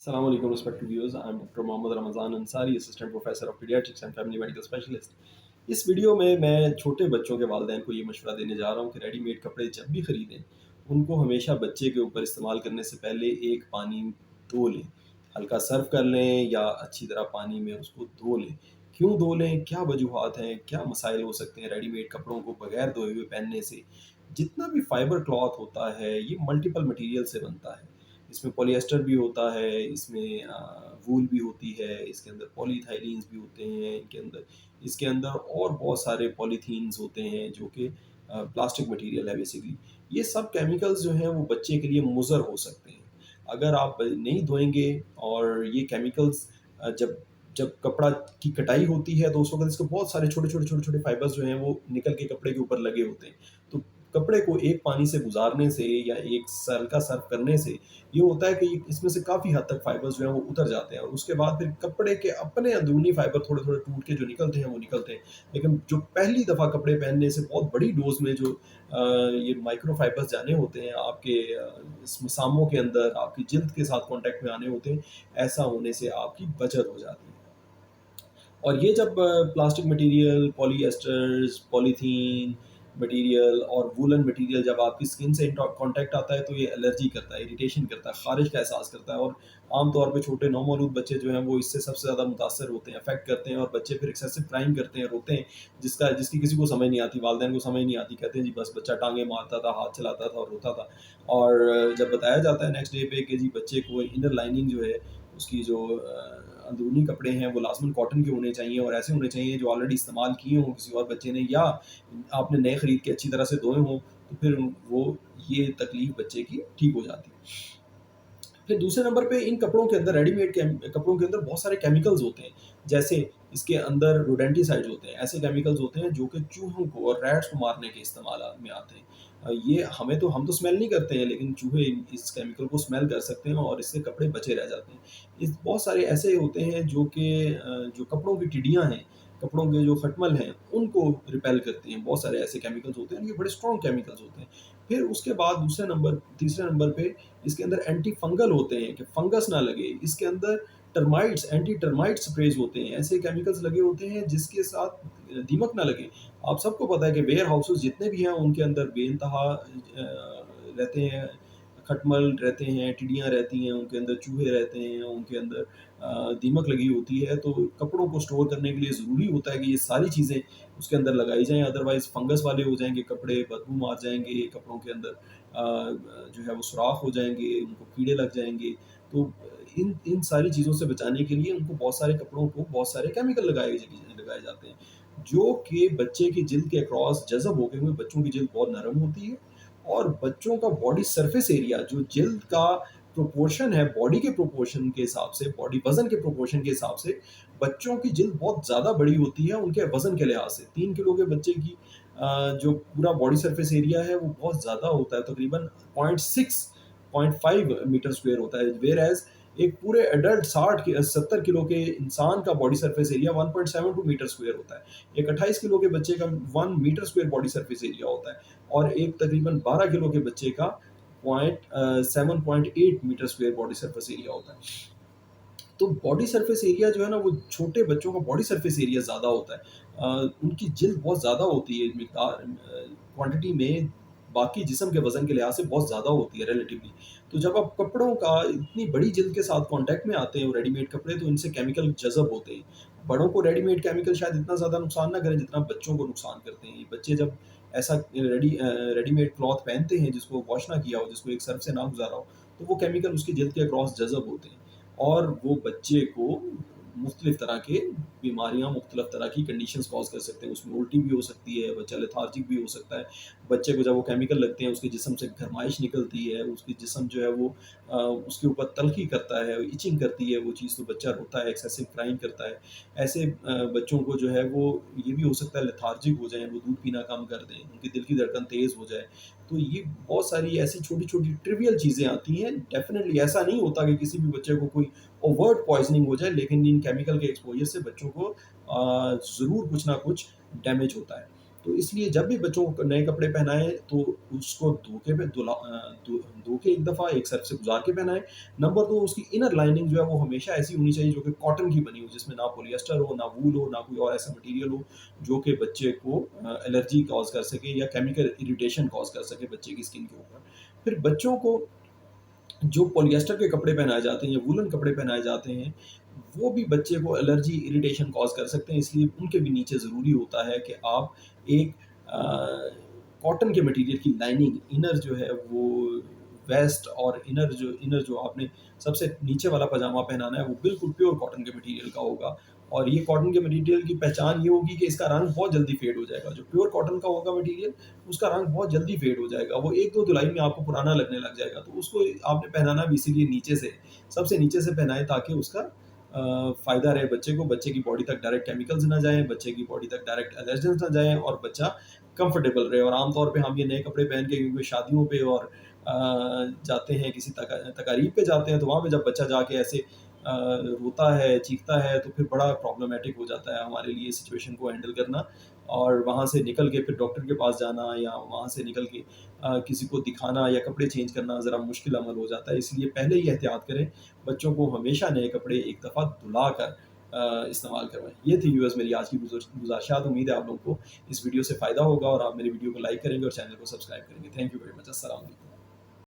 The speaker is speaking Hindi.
Assalamu alaikum respected viewers. I'm Dr. Mohammad Ramazan Ansari, Assistant Professor of Pediatrics and Family Medical Specialist. इस वीडियो में मैं छोटे बच्चों के वालिदैन को ये मशवरा देने जा रहा हूँ कि रेडीमेड कपड़े जब भी ख़रीदें, उनको हमेशा बच्चे के ऊपर इस्तेमाल करने से पहले एक पानी धो लें। हल्का सर्फ कर लें या अच्छी तरह पानी में उसको धो लें। क्यों धो लें? क्या वजूहात हैं? क्या मसाइल हो सकते हैं रेडीमेड कपड़ों को बगैर धोए हुए पहनने से? जितना भी फाइबर क्लॉथ होता है, ये मल्टीपल मटीरियल से बनता है। इसमें पॉलिएस्टर भी होता है, इसमें वूल भी होती है, इसके अंदर पॉलीथाइलीन्स भी होते हैं, इसके अंदर और बहुत सारे पॉलीथीन्स होते हैं जो कि प्लास्टिक मटेरियल है बेसिकली। ये सब केमिकल्स जो हैं वो बच्चे के लिए मुज़र हो सकते हैं। अगर आप नहीं धोएँगे और ये केमिकल्स जब जब कपड़ा की कटाई होती है तो उस वक़्त इसके बहुत सारे छोटे-छोटे फाइबर्स जो हैं वो निकल के कपड़े के ऊपर लगे होते हैं। तो कपड़े को एक पानी से गुज़ारने से या एक हल्का सर्फ करने से ये होता है कि इसमें से काफ़ी हद तक फाइबर्स जो हैं वो उतर जाते हैं और उसके बाद फिर कपड़े के अपने अंदरूनी फाइबर थोड़े-थोड़े टूट के जो निकलते हैं वो निकलते हैं। लेकिन जो पहली दफ़ा कपड़े पहनने से बहुत बड़ी डोज़ में जो ये माइक्रो फाइबर्स जाने होते हैं आपके इस मसामों के अंदर, आपकी जिल्द के साथ कॉन्टैक्ट में आने होते हैं, ऐसा होने से आपकी बचत हो जाती है। और ये जब प्लास्टिक मटेरियल, पॉलिएस्टर्स, पॉलीथीन मटेरियल और वूलन मटेरियल जब आपकी स्किन से कांटेक्ट आता है तो ये एलर्जी करता है, इरिटेशन करता है, ख़ारिश का एहसास करता है और आम तौर पे छोटे नौमौलूद बच्चे जो हैं वो इससे सबसे ज़्यादा मुतासर होते हैं, अफ़ेक्ट करते हैं और बच्चे फिर एक्सेसिव क्राइम करते हैं, रोते हैं, जिसकी किसी को समझ नहीं आती, वालिदैन को समझ नहीं आती, कहते हैं जी बस बच्चा टाँगें मारता था, हाथ चलाता था और रोता था। और जब बताया जाता है नेक्स्ट डे पे कि जी बच्चे को इनर लाइनिंग जो है उसकी जो अंदरूनी कपड़े हैं वो लाज़िमन कॉटन के होने चाहिए और ऐसे होने चाहिए जो ऑलरेडी इस्तेमाल किए हों किसी और बच्चे ने या आपने नए खरीद के अच्छी तरह से धोए हों, तो फिर वो ये तकलीफ़ बच्चे की ठीक हो जाती है। फिर दूसरे नंबर पे इन कपड़ों के अंदर रेडीमेड कपड़ों के अंदर बहुत सारे केमिकल्स होते हैं। जैसे इसके अंदर रोडेंटिसाइड्स होते हैं, ऐसे केमिकल्स होते हैं जो कि चूहों को और रैट्स को मारने के इस्तेमाल में आते हैं। ये हम तो स्मेल नहीं करते हैं लेकिन चूहे इस केमिकल को स्मेल कर सकते हैं और इससे कपड़े बचे रह जाते हैं। इस बहुत सारे ऐसे होते हैं जो कि जो कपड़ों की टिड्डियाँ हैं, कपड़ों के जो खटमल हैं, उनको रिपेल करती हैं। बहुत सारे ऐसे केमिकल्स होते हैं, ये बड़े स्ट्रॉन्ग केमिकल्स होते हैं। फिर उसके बाद तीसरे नंबर पे इसके अंदर एंटी फंगल होते हैं कि फंगस ना लगे। इसके अंदर टर्माइट्स एंटी टर्माइट स्प्रेज होते हैं, ऐसे केमिकल्स लगे होते हैं जिसके साथ दीमक ना लगे। आप सबको पता है कि वेयर हाउसेस जितने भी हैं उनके अंदर बेइंतहा रहते हैं, खटमल रहते हैं, टिड्डियाँ रहती हैं, उनके अंदर चूहे रहते हैं, उनके अंदर दीमक लगी होती है। तो कपड़ों को स्टोर करने के लिए ज़रूरी होता है कि ये सारी चीज़ें उसके अंदर लगाई जाएँ, अदरवाइज़ फंगस वाले हो जाएँगे कपड़े, बदबू मार जाएँगे, कपड़ों के अंदर जो है वो सुराख हो जाएँगे, उनको कीड़े लग जाएँगे। तो इन इन सारी चीज़ों से बचाने के लिए उनको बहुत सारे कपड़ों को बहुत सारे केमिकल लगाए जाते हैं, जो कि बच्चे की जिल्द के अक्रॉस जज़ब होके हुए बच्चों की जिल्द बहुत नरम होती है और बच्चों का बॉडी सरफेस एरिया जो जिल्द का प्रोपोर्शन है बॉडी के प्रोपोर्शन के हिसाब से, बॉडी वज़न के प्रोपोर्शन के हिसाब से, बच्चों की जिल्द बहुत ज़्यादा बड़ी होती है उनके वज़न के लिहाज से। 3 किलो के बच्चे की जो पूरा बॉडी सरफेस एरिया है वो बहुत ज़्यादा होता है, तकरीबन 0.6 0.5 मीटर स्क्वायर होता है, व्हेयर एज़ एक पूरे एडल्ट 60 के 70 किलो के इंसान का body surface area 1.72 metre square होता है। एक 28 किलो के बच्चे का 1 metre square body surface area होता है और एक तकरीबन 12 किलो के बच्चे का 7.8 metre square body surface area होता है। तो बॉडी सरफेस एरिया जो है ना वो छोटे बच्चों का बॉडी सरफेस एरिया ज़्यादा होता है। उनकी जिल्द बहुत ज़्यादा होती है क्वांटिटी में बाकी जिस्म के वज़न के लिहाज से बहुत ज़्यादा होती है रिलेटिवली। तो जब आप कपड़ों का इतनी बड़ी जिल्द के साथ कॉन्टैक्ट में आते हैं वो रेडीमेड कपड़े तो इनसे केमिकल जज़ब होते हैं। बड़ों को रेडीमेड केमिकल शायद इतना ज़्यादा नुकसान ना करें जितना बच्चों को नुकसान करते हैं। ये बच्चे जब ऐसा रेडीमेड क्लॉथ पहनते हैं जिसको वॉश ना किया हो, जिसको एक सर्फ से ना गुज़ारा हो, तो वो केमिकल उसकी जिल्द के अक्रॉस जज़ब होते हैं। और वो बच्चे को मुख्तलिफ तरह के बीमारियाँ, मुख्तलिफ तरह की कंडीशंस कॉज़ कर सकते हैं। उसमें उल्टी भी हो सकती है, बच्चा लेथार्जिक भी हो सकता है। बच्चे को जब वो केमिकल लगते हैं, उसके जिस्म से गरमाइश निकलती है, उसकी जिस्म जो है वो उसके ऊपर तलख़ी करता है, इचिंग करती है वो चीज़, तो बच्चा रोता है, एक्सेसिव क्राइम करता है। ऐसे बच्चों को जो है वो ये भी हो सकता है लेथार्जिक हो जाएँ, वो दूध पीना कम कर दें, उनकी दिल की धड़कन तेज़ हो जाए। तो ये बहुत सारी ऐसी छोटी-छोटी ट्रिवियल चीज़ें आती हैं। डेफ़िनिटली ऐसा नहीं होता कि किसी भी बच्चे को कोई ओवर्ट पॉइज़निंग हो जाए, लेकिन इन केमिकल के एक्सपोज़र से बच्चों को ज़रूर कुछ ना कुछ डैमेज होता है। तो इसलिए जब भी बच्चों को नए कपड़े पहनाएँ तो उसको धो के एक दफ़ा एक सर्फ़ से गुज़ार के पहनाएँ। नंबर 2, उसकी इनर लाइनिंग जो है वो हमेशा ऐसी होनी चाहिए जो कि कॉटन की बनी हो, जिसमें ना पॉलिएस्टर हो, ना वूल हो, ना कोई और ऐसा मटीरियल हो जो कि बच्चे को एलर्जी कॉज़ कर सके या केमिकल इरिटेशन कॉज़ कर सके बच्चे की स्किन के ऊपर। फिर बच्चों को जो पॉलिएस्टर के कपड़े पहनाए जाते हैं या वूलन कपड़े पहनाए जाते हैं, वो भी बच्चे को एलर्जी, इरिटेशन कॉज़ कर सकते हैं, इसलिए उनके भी नीचे ज़रूरी होता है कि आप एक कॉटन के मटीरियल की लाइनिंग, इनर जो है वो वेस्ट और इनर जो आपने सबसे नीचे वाला पजामा पहनाना है, वो बिल्कुल प्योर कॉटन के मटीरियल का होगा। और ये कॉटन के मटीरियल की पहचान ये होगी कि इसका रंग बहुत जल्दी फेड हो जाएगा। जो प्योर कॉटन का होगा मटीरियल, उसका रंग बहुत जल्दी फेड हो जाएगा। वो 1-2 धुलाई में आपको पुराना लगने लग जाएगा। तो उसको आपने पहनाना भी इसीलिए नीचे से, सबसे नीचे से पहनाएँ ताकि उसका फ़ायदा रहे बच्चे को, बच्चे की बॉडी तक डायरेक्ट केमिकल्स ना जाएँ, बच्चे की बॉडी तक डायरेक्ट एलर्जेंस ना जाएँ और बच्चा कंफर्टेबल रहे। और आम तौर पे हम ये नए कपड़े पहन के क्योंकि शादियों पे और जाते हैं किसी तकारीब पे जाते हैं, तो वहाँ पे जब बच्चा जाके ऐसे रोता है, चीखता है, तो फिर बड़ा प्रॉब्लमैटिक हो जाता है हमारे लिए सिचुएशन को हैंडल करना। और वहाँ से निकल के फिर डॉक्टर के पास जाना या वहाँ से निकल के किसी को दिखाना या कपड़े चेंज करना ज़रा मुश्किल अमल हो जाता है। इसलिए पहले ही एहतियात करें, बच्चों को हमेशा नए कपड़े एक दफ़ा धुला कर इस्तेमाल करवाएँ। ये थी व्यूअर्स मेरी आज की गुज़ारिशात। उम्मीद है आप लोगों को इस वीडियो से फ़ायदा होगा और आप मेरी वीडियो को लाइक करेंगे और चैनल को सब्सक्राइब करेंगे। Thank you very much. अस्सलाम वालेकुम।